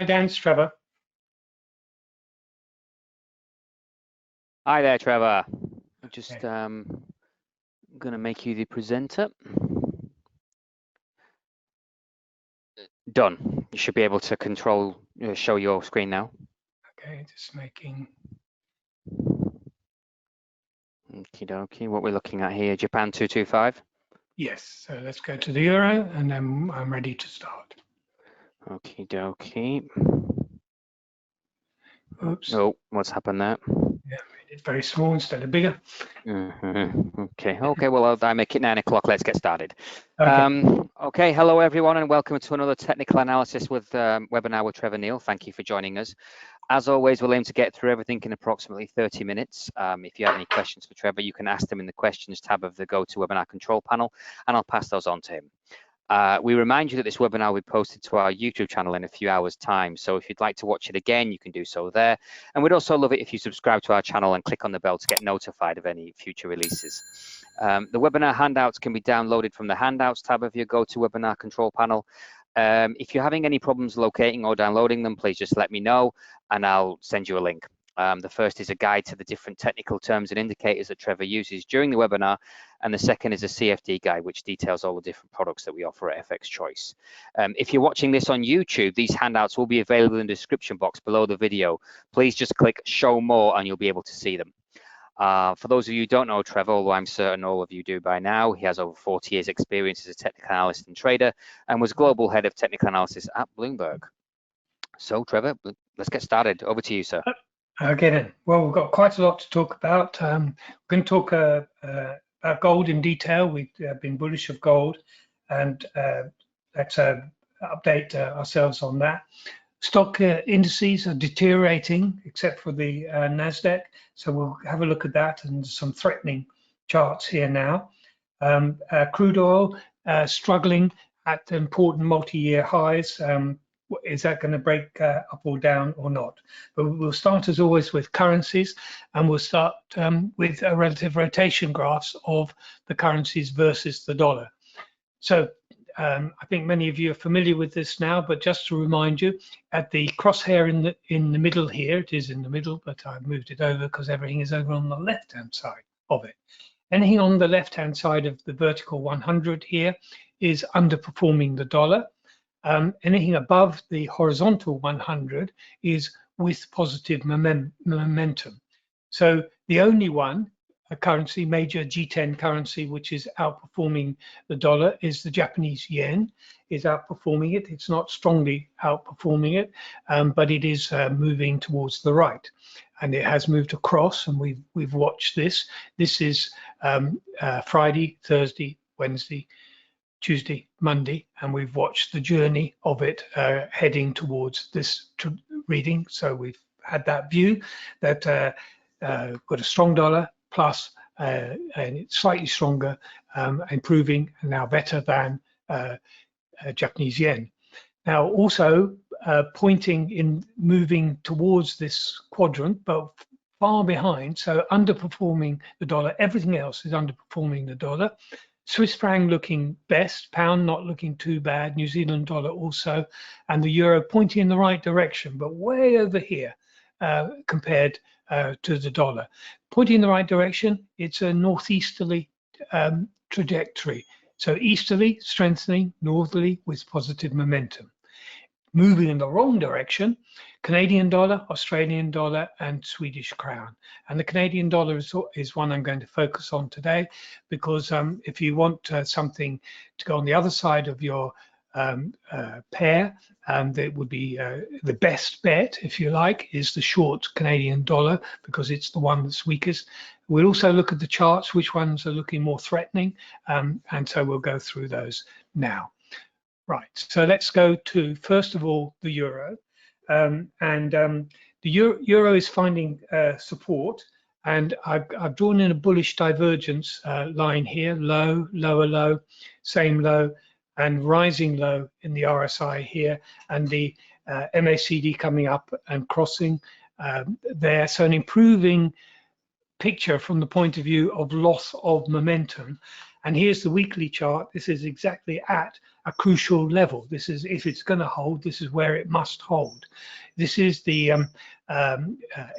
Hi, Dan, it's Trevor. Hi there, Trevor. I'm just going to make you the presenter. Done. You should be able to show your screen now. Okay, just making. Okie dokie. What we're looking at here, Japan 225. Yes, so let's go to the euro and then I'm ready to start. Okie dokie. Oops. Oh, what's happened there? Yeah, made it very small instead of bigger. Okay, well, I make it 9 o'clock. Let's get started. Okay. Okay, hello everyone, and welcome to another technical analysis with webinar with Trevor Neil. Thank you for joining us. As always, we'll aim to get through everything in approximately 30 minutes. If you have any questions for Trevor, you can ask them in the questions tab of the GoToWebinar control panel, and I'll pass those on to him. We remind you that this webinar will be posted to our YouTube channel in a few hours' time. So if you'd like to watch it again, you can do so there. And we'd also love it if you subscribe to our channel and click on the bell to get notified of any future releases. The webinar handouts can be downloaded from the handouts tab of your GoToWebinar control panel. If you're having any problems locating or downloading them, please just let me know and I'll send you a link. The first is a guide to the different technical terms and indicators that Trevor uses during the webinar, and the second is a CFD guide, which details all the different products that we offer at FXChoice. If you're watching this on YouTube, these handouts will be available in the description box below the video. Please just click Show More and you'll be able to see them. For those of you who don't know Trevor, although I'm certain all of you do by now, he has over 40 years experience as a technical analyst and trader and was global head of technical analysis at Bloomberg. So Trevor, let's get started. Over to you, sir. Okay then. Well, we've got quite a lot to talk about. We're going to talk about gold in detail. We've been bullish of gold, and let's update ourselves on that. Stock indices are deteriorating, except for the Nasdaq. So we'll have a look at that and some threatening charts here now. Crude oil struggling at important multi-year highs. Is that going to break up or down or not? But we'll start as always with currencies, and we'll start with a relative rotation graphs of the currencies versus the dollar. So I think many of you are familiar with this now, but just to remind you, at the crosshair in the middle here, it is in the middle, but I've moved it over because everything is over on the left-hand side of it. Anything on the left-hand side of the vertical 100 here is underperforming the dollar. Anything above the horizontal 100 is with positive momentum. So the only one, a currency, major G10 currency, which is outperforming the dollar is the Japanese yen, is outperforming it. It's not strongly outperforming it, but it is moving towards the right. And it has moved across, and we've watched this. This is Friday, Thursday, Wednesday, Tuesday, Monday, and we've watched the journey of it heading towards this reading. So we've had that view that got a strong dollar plus and it's slightly stronger, improving, and now better than Japanese yen. Now also pointing in moving towards this quadrant, but far behind, so underperforming the dollar. Everything else is underperforming the dollar. Swiss franc looking best, pound not looking too bad, New Zealand dollar also, and the euro pointing in the right direction, but way over here compared to the dollar. Pointing in the right direction, it's a northeasterly trajectory. So easterly, strengthening, northerly with positive momentum. Moving in the wrong direction, Canadian dollar, Australian dollar, and Swedish crown. And the Canadian dollar is one I'm going to focus on today, because if you want something to go on the other side of your pair, that would be the best bet, if you like, is the short Canadian dollar, because it's the one that's weakest. We'll also look at the charts, which ones are looking more threatening, and so we'll go through those now. Right, so let's go to, first of all, the euro. The euro is finding support, and I've drawn in a bullish divergence line here, low, lower low, same low, and rising low in the RSI here, and the MACD coming up and crossing there. So an improving picture from the point of view of loss of momentum. And here's the weekly chart. This is exactly at a crucial level. This is, if it's going to hold, this is where it must hold. This is the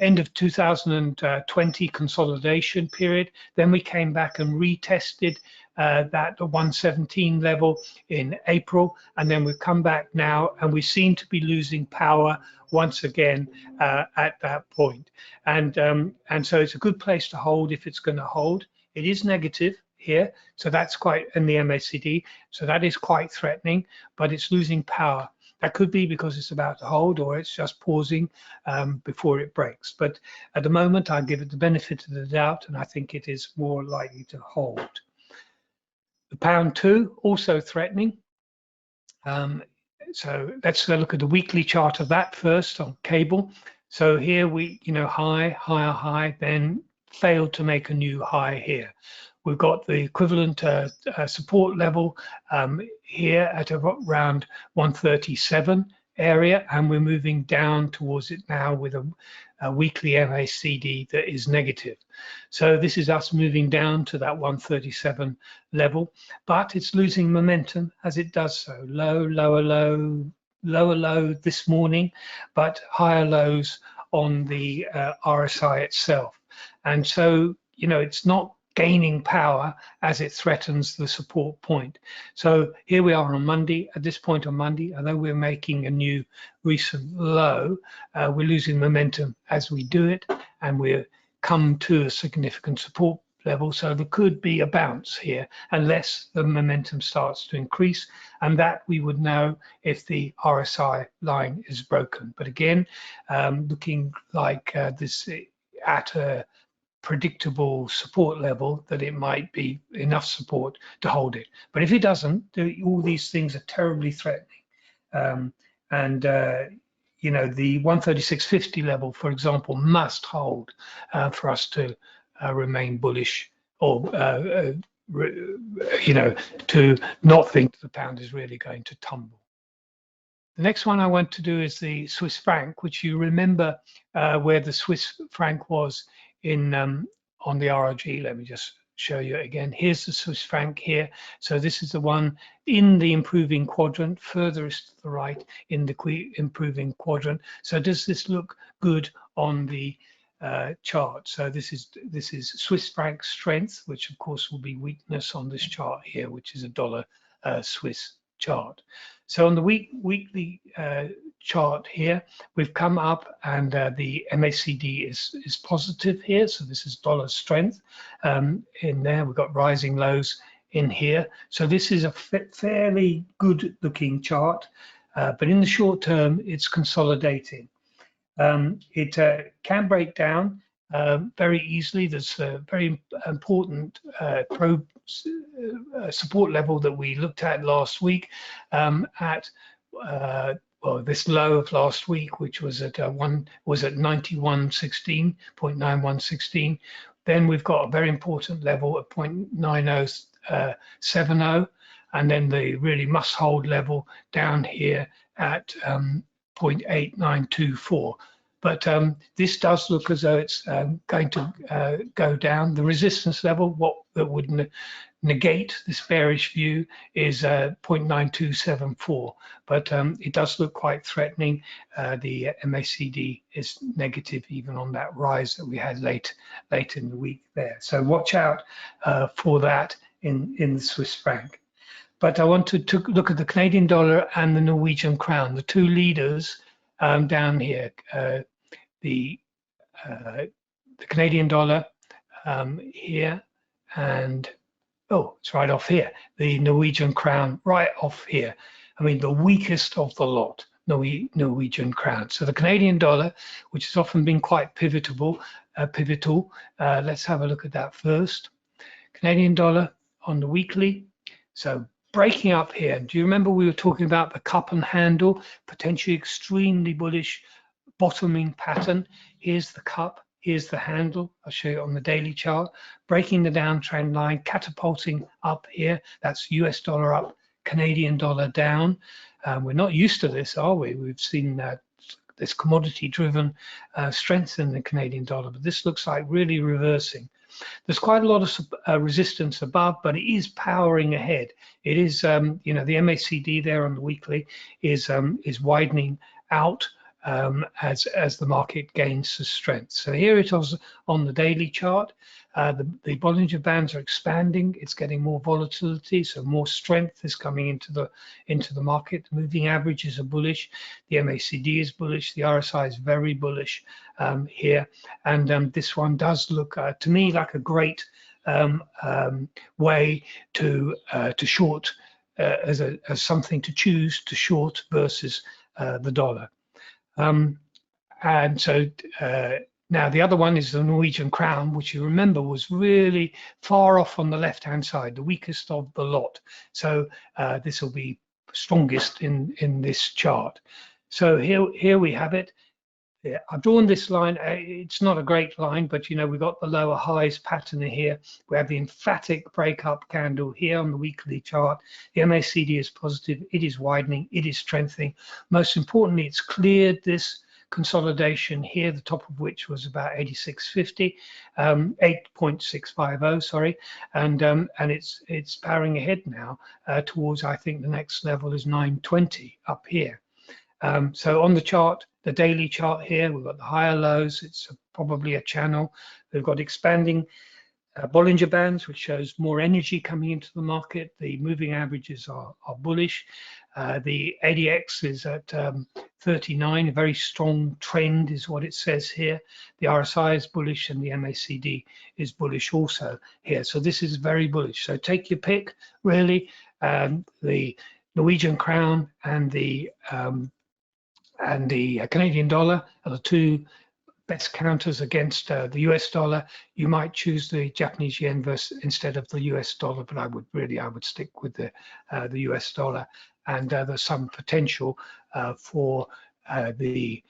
end of 2020 consolidation period. Then we came back and retested that 117 level in April, and then we've come back now, and we seem to be losing power once again at that point. And so it's a good place to hold if it's going to hold. It is negative here, so that's quite in the MACD, so that is quite threatening, but it's losing power. That could be because it's about to hold, or it's just pausing before it breaks. But at the moment, I give it the benefit of the doubt, and I think it is more likely to hold. The pound too, also threatening. So let's look at the weekly chart of that first on cable. So here we, high, higher high, then failed to make a new high here. We've got the equivalent support level here at around 137 area, and we're moving down towards it now with a weekly MACD that is negative. So this is us moving down to that 137 level, but it's losing momentum as it does so. Low, lower low, lower low this morning, but higher lows on the RSI itself. And so, it's not gaining power as it threatens the support point. So here we are on Monday. At this point on Monday, although we're making a new recent low, we're losing momentum as we do it, and we're come to a significant support level. So there could be a bounce here unless the momentum starts to increase, and that we would know if the RSI line is broken. But again, looking like this at a predictable support level, that it might be enough support to hold it. But if it doesn't, all these things are terribly threatening. The 136.50 level, for example, must hold for us to remain bullish, or to not think the pound is really going to tumble. The next one I want to do is the Swiss franc, which you remember where the Swiss franc was in on the RRG. Let me just show you again. Here's the Swiss franc here. So this is the one in the improving quadrant, furthest to the right in the improving quadrant. So does this look good on the chart? So this is Swiss franc strength, which of course will be weakness on this chart here, which is a dollar Swiss chart. So on the weekly chart here, we've come up, and the MACD is positive here. So this is dollar strength. In there, we've got rising lows in here. So this is a fairly good looking chart, but in the short term, it's consolidating. It can break down very easily. There's a very important support level that we looked at last week at this low of last week, which was at 9116.9116. Then we've got a very important level at 0.9070, and then the really must hold level down here at 0.8924. But this does look as though it's going to go down. The resistance level, what that would negate this bearish view, is 0.9274. But it does look quite threatening. The MACD is negative even on that rise that we had late in the week there. So watch out for that in the Swiss franc. But I want to look at the Canadian dollar and the Norwegian crown, the two leaders down here. The Canadian dollar here, and it's right off here. The Norwegian crown right off here. I mean, the weakest of the lot, Norwegian crown. So the Canadian dollar, which has often been quite pivotal. Let's have a look at that first. Canadian dollar on the weekly. So breaking up here. Do you remember we were talking about the cup and handle, potentially extremely bullish bottoming pattern? Here's the cup, here's the handle. I'll show you on the daily chart. Breaking the downtrend line, catapulting up here. That's US dollar up, Canadian dollar down. We're not used to this, are we? We've seen this commodity-driven strength in the Canadian dollar, but this looks like really reversing. There's quite a lot of resistance above, but it is powering ahead. It is, you know, the MACD there on the weekly is widening out as the market gains strength. So here it is on the daily chart. The Bollinger Bands are expanding. It's getting more volatility, so more strength is coming into the market. The moving averages are bullish. The MACD is bullish. The RSI is very bullish here, and this one does look to me like a great way to short as something to choose to short versus the dollar. And so now the other one is the Norwegian crown, which you remember was really far off on the left-hand side, the weakest of the lot. So this will be strongest in this chart. So here we have it. Yeah, I've drawn this line. It's not a great line, but you know, we've got the lower highs pattern here. We have the emphatic breakup candle here on the weekly chart. The MACD is positive. It is widening. It is strengthening. Most importantly, it's cleared this consolidation here, the top of which was about 86.50, 8.650, sorry, and it's powering ahead now towards, I think the next level is 920 up here. So on the chart, the daily chart here, we've got the higher lows. It's probably a channel. We've got expanding Bollinger Bands, which shows more energy coming into the market. The moving averages are bullish. The ADX is at 39, a very strong trend is what it says here. The RSI is bullish and the MACD is bullish also here. So this is very bullish. So take your pick, really. The Norwegian crown and the Canadian dollar are the two best counters against the US dollar. You might choose the Japanese yen instead of the US dollar, but I would stick with the US dollar. And there's some potential for the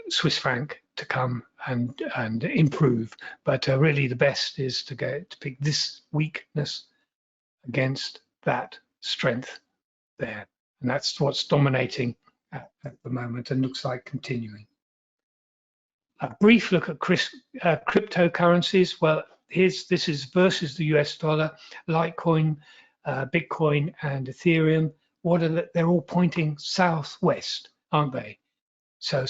Swiss franc to come and improve. But really, the best is to pick this weakness against that strength there, and that's what's dominating at the moment and looks like continuing. A brief look at cryptocurrencies. Well, this is versus the US dollar, Litecoin, Bitcoin, and Ethereum. They're all pointing southwest, aren't they? So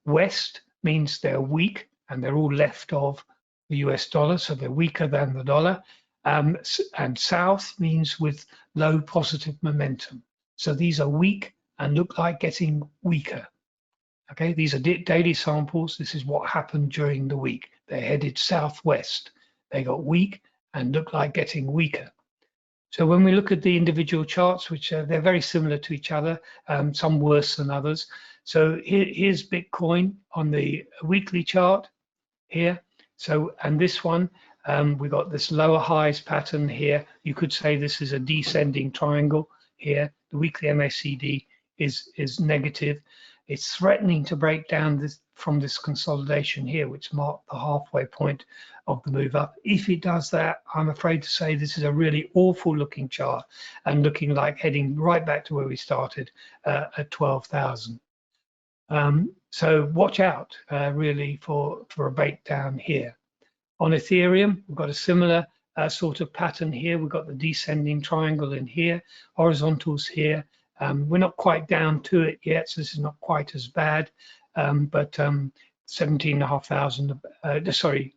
west means they're weak and they're all left of the US dollar, so they're weaker than the dollar. And south means with low positive momentum. So these are weak and look like getting weaker. Okay, these are daily samples. This is what happened during the week. They headed southwest. They got weak and look like getting weaker. So when we look at the individual charts, which they're very similar to each other, some worse than others. So here's Bitcoin on the weekly chart here. So, and this one, we got this lower highs pattern here. You could say this is a descending triangle here. The weekly MACD is negative. It's threatening to break down from this consolidation here, which marked the halfway point of the move up. If it does that, I'm afraid to say this is a really awful looking chart and looking like heading right back to where we started at 12,000. So watch out really for a breakdown here. On Ethereum, we've got a similar sort of pattern here. We've got the descending triangle in here, horizontals here. We're not quite down to it yet, so this is not quite as bad, but 17,500, sorry,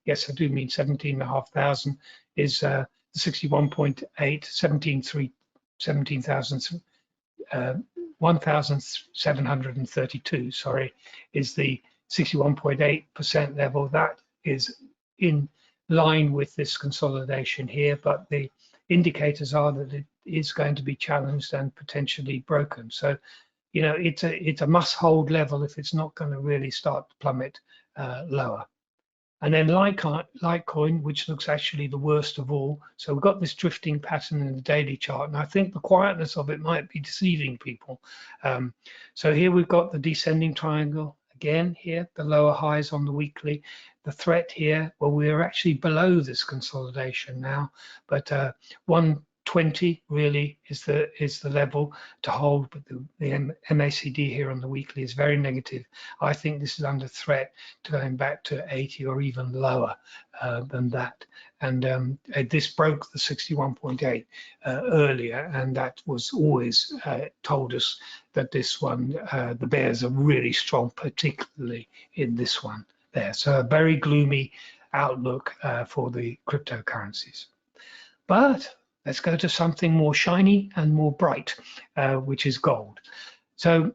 yes, I do mean 17,500 is 61.8, 1,732, sorry, is the 61.8% level. That is in line with this consolidation here, but the indicators are that it is going to be challenged and potentially broken. So, you know, it's a must-hold level if it's not going to really start to plummet lower. And then Litecoin, which looks actually the worst of all. So we've got this drifting pattern in the daily chart, and I think the quietness of it might be deceiving people. So here we've got the descending triangle again here, the lower highs on the weekly. The threat here, well, we're actually below this consolidation now, but one 20 really is the level to hold, but the MACD here on the weekly is very negative. I think this is under threat to going back to 80 or even lower than that. And this broke the 61.8 earlier, and that was always told us that this one, the bears are really strong, particularly in this one there. So a very gloomy outlook for the cryptocurrencies. But let's go to something more shiny and more bright, which is gold. So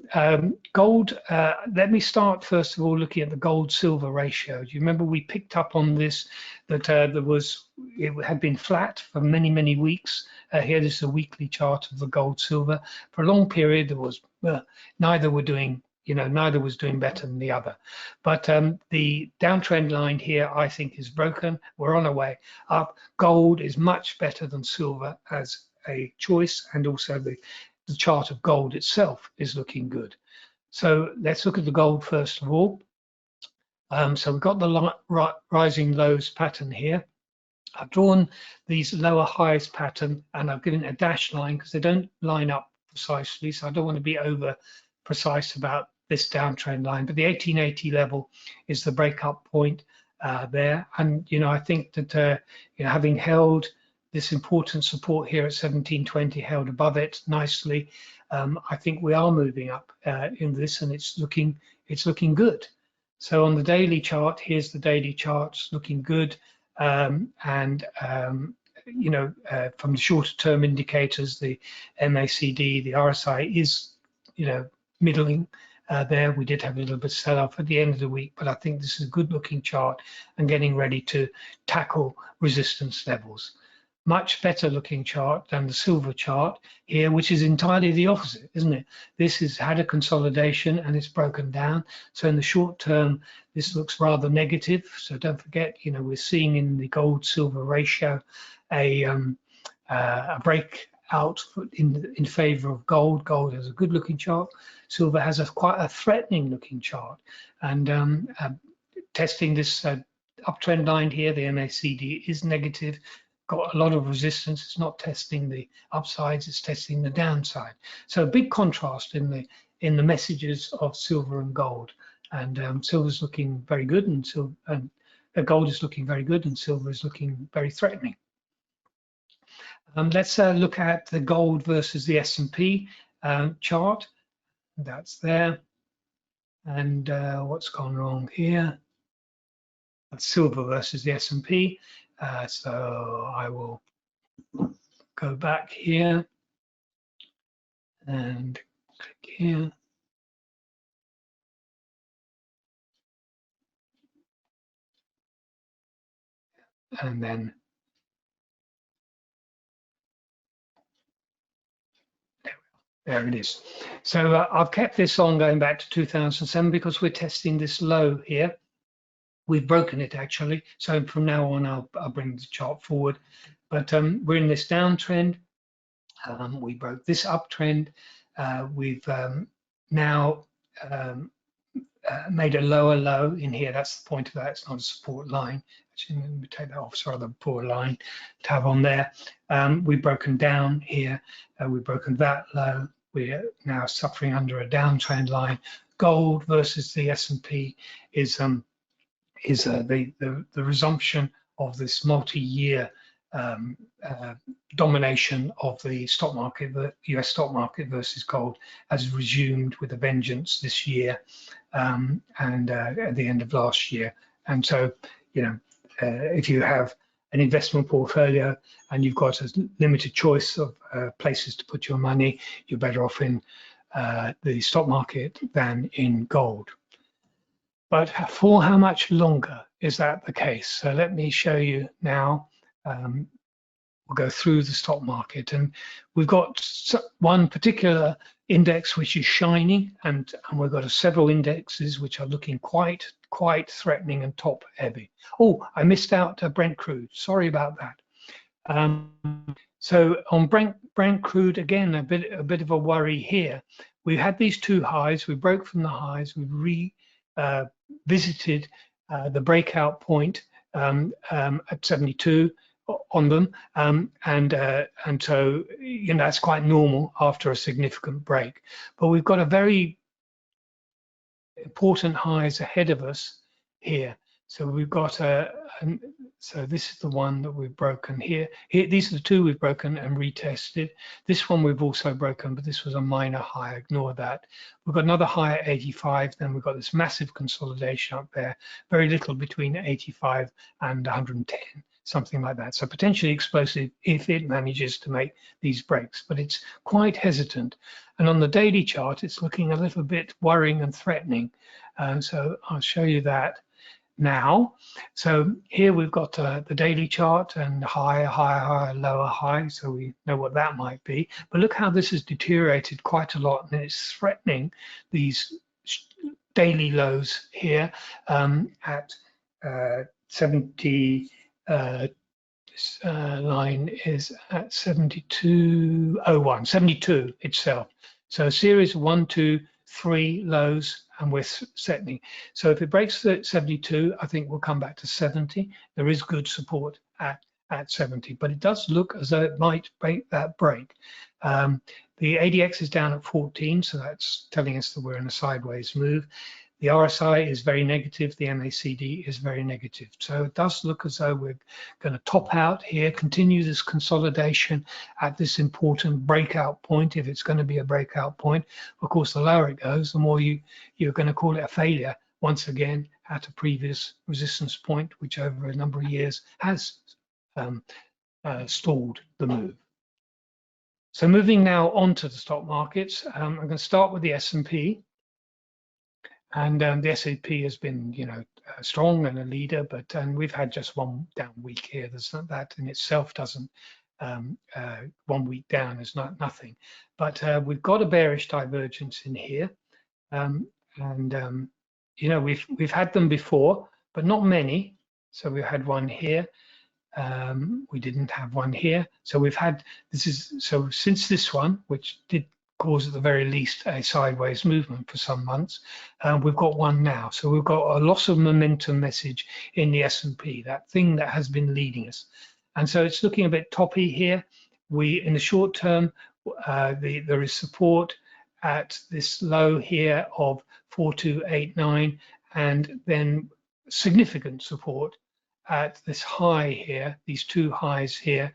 gold, let me start first of all looking at the gold-silver ratio. Do you remember we picked up on this, that it had been flat for many, many weeks. Here is a weekly chart of the gold-silver. For a long period, there was neither was doing better than the other. But the downtrend line here, I think, is broken. We're on our way up. Gold is much better than silver as a choice, and also the chart of gold itself is looking good. So let's look at the gold first of all. So we've got the rising lows pattern here. I've drawn these lower highs pattern, and I've given a dashed line because they don't line up precisely, so I don't want to be over precise about this downtrend line. But the 1880 level is the breakup point there, and I think that having held this important support here at 1720, held above it nicely, I think we are moving up in this, and it's looking good. So on the daily chart, here's the daily charts looking good, from the shorter term indicators, the MACD, the RSI is middling there. We did have a little bit of sell-off at the end of the week, but I think this is a good looking chart and getting ready to tackle resistance levels. Much better looking chart than the silver chart here, which is entirely the opposite, isn't it? This has had a consolidation and it's broken down. So in the short term, this looks rather negative. So don't forget, we're seeing in the gold silver ratio a breakout in favor of gold. Gold has a good looking chart. Silver has quite a threatening looking chart, and testing this uptrend line here, the MACD is negative. Got a lot of resistance. It's not testing the upsides, it's testing the downside. So a big contrast in the messages of silver and gold. And silver's looking very good, and gold is looking very good, and silver is looking very threatening. Let's look at the gold versus the S&P chart. That's there. And what's gone wrong here? That's silver versus the S&P. So I will go back here and click here. And then there it is. So I've kept this on going back to 2007 because we're testing this low here. We've broken it actually. So from now on, I'll bring the chart forward. But we're in this downtrend. We broke this uptrend. We've now made a lower low in here. That's the point of that. It's not a support line. Actually, let me take that off. Sorry, the poor line to have on there. We've broken down here. We've broken that low. We're now suffering under a downtrend line. Gold versus the S&P is the resumption of this multi-year domination of the stock market. The US stock market versus gold has resumed with a vengeance this year, and at the end of last year. And so, if you have an investment portfolio and you've got a limited choice of places to put your money, you're better off in the stock market than in gold. But for how much longer is that the case? So let me show you now. We'll go through the stock market, and we've got one particular index which is shining, and we've got several indexes which are looking quite threatening and top heavy. Oh, I missed out Brent Crude. Sorry about that. So on Brent Crude, again, a bit of a worry here. We had these two highs. We broke from the highs. We visited the breakout point at 72. on them, and so that's quite normal after a significant break. But we've got a very important highs ahead of us here. So we've got so this is the one that we've broken here. These are the two we've broken and retested. This one we've also broken, but this was a minor high, ignore that. We've got another high at 85, then we've got this massive consolidation up there, very little between 85 and 110, something like that. So potentially explosive if it manages to make these breaks, but it's quite hesitant. And on the daily chart, it's looking a little bit worrying and threatening. So I'll show you that now. So here we've got the daily chart and higher, higher, higher, lower, high. So we know what that might be. But look how this has deteriorated quite a lot, and it's threatening these daily lows here at 70. This line is at 72.01, 72 itself. So a series of 1, 2, 3 lows, and we're settling. So if it breaks the 72, I think we'll come back to 70. There is good support at 70, but it does look as though it might break that break. The ADX is down at 14, so that's telling us that we're in a sideways move. The RSI is very negative, the MACD is very negative. So it does look as though we're going to top out here, continue this consolidation at this important breakout point, if it's going to be a breakout point. Of course, the lower it goes, the more you're going to call it a failure, once again, at a previous resistance point, which over a number of years has stalled the move. So moving now on to the stock markets, I'm going to start with the S&P. And the S&P has been, strong and a leader, but we've had just one down week here. There's not that in itself doesn't 1 week down is nothing. But we've got a bearish divergence in here, we've had them before, but not many. So we had one here. We didn't have one here. So we've had since this one, which did cause at the very least a sideways movement for some months, we've got one now. So we've got a loss of momentum message in the S&P, that thing that has been leading us. And so it's looking a bit toppy here. In the short term, there is support at this low here of 4289, and then significant support at this high here, these two highs here,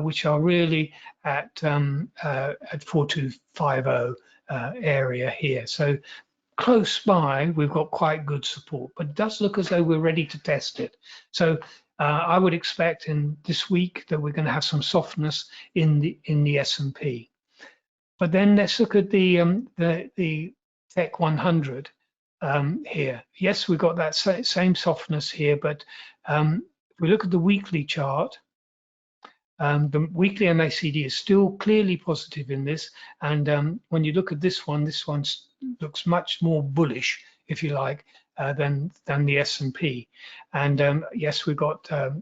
which are really at 4250 area here. So close by, we've got quite good support, but it does look as though we're ready to test it. So I would expect in this week that we're going to have some softness in the S&P. But then let's look at the Tech 100 here. Yes, we've got that same softness here, but if we look at the weekly chart, the weekly MACD is still clearly positive in this, and when you look at this one looks much more bullish, if you like, than the S&P. And yes, we've got a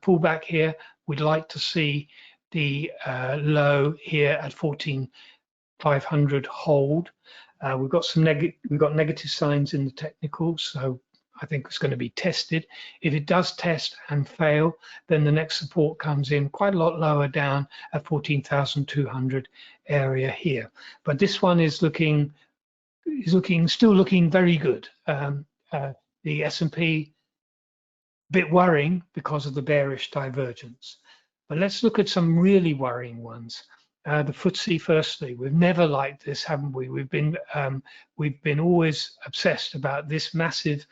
pullback here. We'd like to see the low here at 14,500 hold. We've got negative signs in the technicals, so I think it's going to be tested. If it does test and fail, then the next support comes in quite a lot lower down at 14,200 area here. But this one is still looking very good. The S&P, bit worrying because of the bearish divergence. But let's look at some really worrying ones. The FTSE firstly, we've never liked this, haven't we? We've been always obsessed about this massive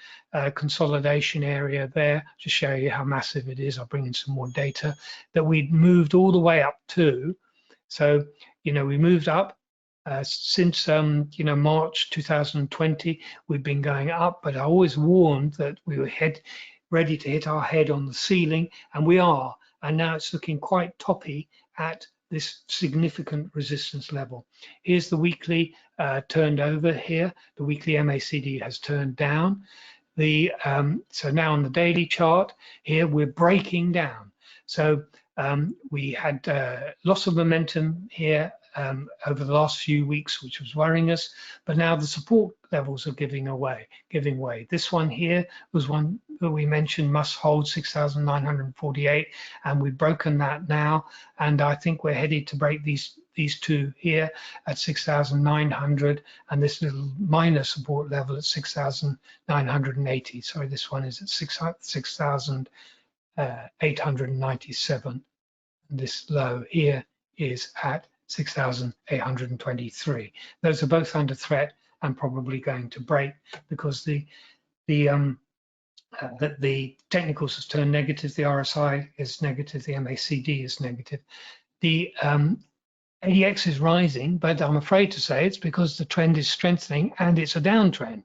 consolidation area there. To show you how massive it is, I'll bring in some more data that we've moved all the way up to. So, we moved up since March 2020. We've been going up, but I always warned that we were ready to hit our head on the ceiling, and we are. And now it's looking quite toppy at this significant resistance level. Here's the weekly turned over here. The weekly MACD has turned down. So now on the daily chart here, we're breaking down. So we had loss of momentum here over the last few weeks, which was worrying us. But now the support levels are giving way. This one here was one that we mentioned must hold 6,948, and we've broken that now. And I think we're headed to break these two here at 6,900, and this little minor support level at 6,980. Sorry, this one is at 6,897. This low here is at 6,823. Those are both under threat and probably going to break, because the technicals has turned negative, the RSI is negative, the MACD is negative. The ADX is rising, but I'm afraid to say it's because the trend is strengthening and it's a downtrend.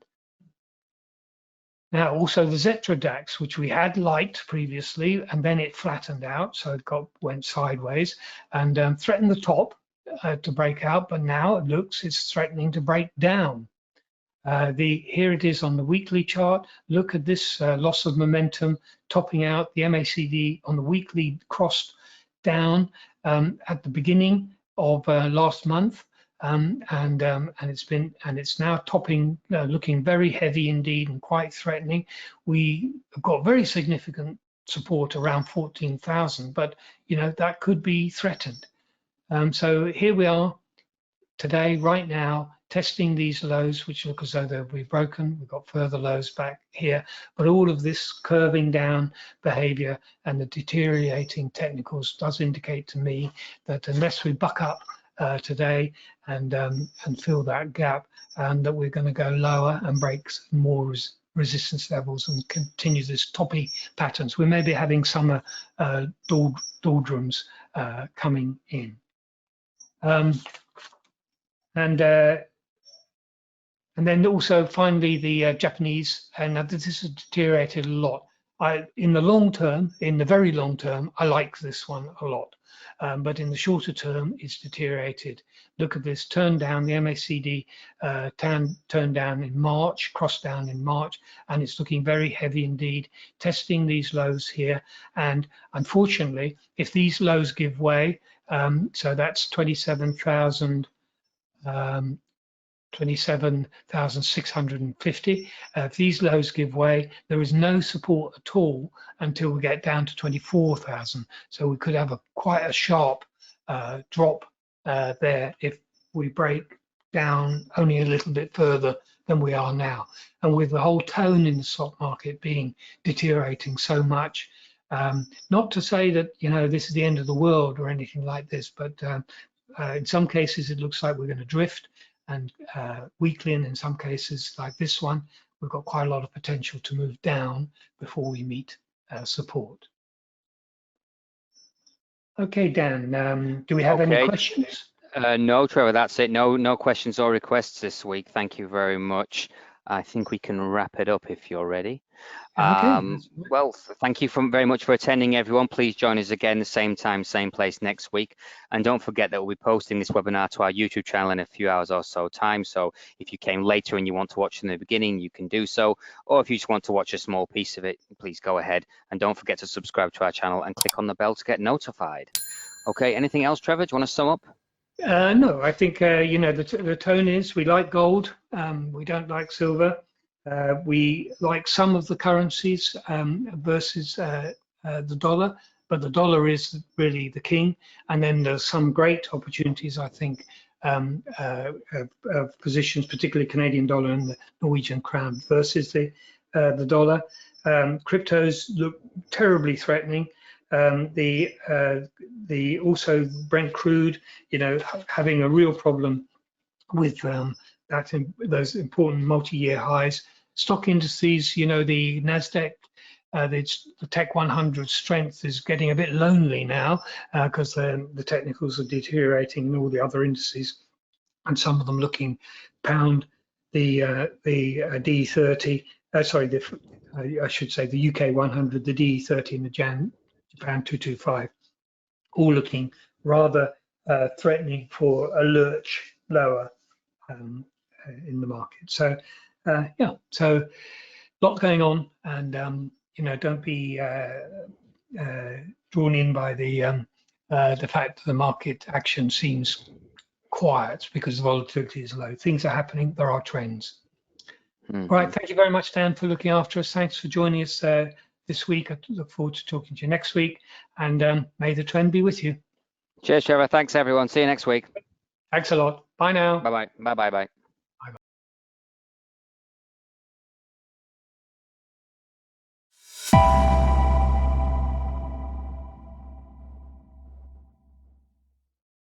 Now, also the Xetra DAX, which we had liked previously, and then it flattened out, so it went sideways and threatened the top to break out, but now it looks it's threatening to break down. Here it is on the weekly chart. Look at this loss of momentum, topping out. The MACD on the weekly crossed down at the beginning of last month, and it's now topping, looking very heavy indeed and quite threatening. We have got very significant support around 14,000, but you know that could be threatened. So here we are today, right now, testing these lows, which look as though they'll be broken. We've got further lows back here, but all of this curving down behavior and the deteriorating technicals does indicate to me that unless we buck up today and fill that gap, and that we're going to go lower and break more resistance levels and continue this toppy patterns. We may be having summer doldrums coming in. And then also finally the Japanese, and this has deteriorated a lot. In the long term, in the very long term, I like this one a lot, but in the shorter term, it's deteriorated. Look at this, turned down, the MACD turned down in March, crossed down in March, and it's looking very heavy indeed, testing these lows here. And unfortunately, if these lows give way, so that's 27,650. If these lows give way, there is no support at all until we get down to 24,000. So we could have quite a sharp drop there if we break down only a little bit further than we are now. And with the whole tone in the stock market being deteriorating so much, not to say that this is the end of the world or anything like this, but in some cases it looks like we're going to drift, and weekly, and in some cases like this one, we've got quite a lot of potential to move down before we meet support. Okay, Dan, do we have any questions? No, Trevor, that's it. No questions or requests this week. Thank you very much. I think we can wrap it up if you're ready. Okay. Well, thank you very much for attending, everyone. Please join us again the same time, same place next week. And don't forget that we'll be posting this webinar to our YouTube channel in a few hours or so time. So if you came later and you want to watch in the beginning, you can do so. Or if you just want to watch a small piece of it, please go ahead. And don't forget to subscribe to our channel and click on the bell to get notified. Okay, anything else, Trevor? Do you want to sum up? No, I think, the tone is we like gold, we don't like silver. We like some of the currencies versus the dollar, but the dollar is really the king. And then there's some great opportunities, I think, positions, particularly Canadian dollar and the Norwegian crown versus the dollar. Cryptos look terribly threatening. Also Brent Crude, having a real problem with those important multi-year highs. Stock indices, the Nasdaq, the Tech 100 strength is getting a bit lonely now because the technicals are deteriorating and all the other indices, and some of them looking pound. The D30, sorry, I should say the UK 100, the D30, and the Japan 225, all looking rather threatening for a lurch lower in the market. So so a lot going on, and don't be drawn in by the fact that the market action seems quiet because the volatility is low. Things are happening. There are trends. Mhm. All right. Thank you very much, Dan, for looking after us. Thanks for joining us this week. I look forward to talking to you next week. And may the trend be with you. Cheers, Trevor. Thanks, everyone. See you next week. Thanks a lot. Bye now. Bye-bye. Bye-bye. Bye.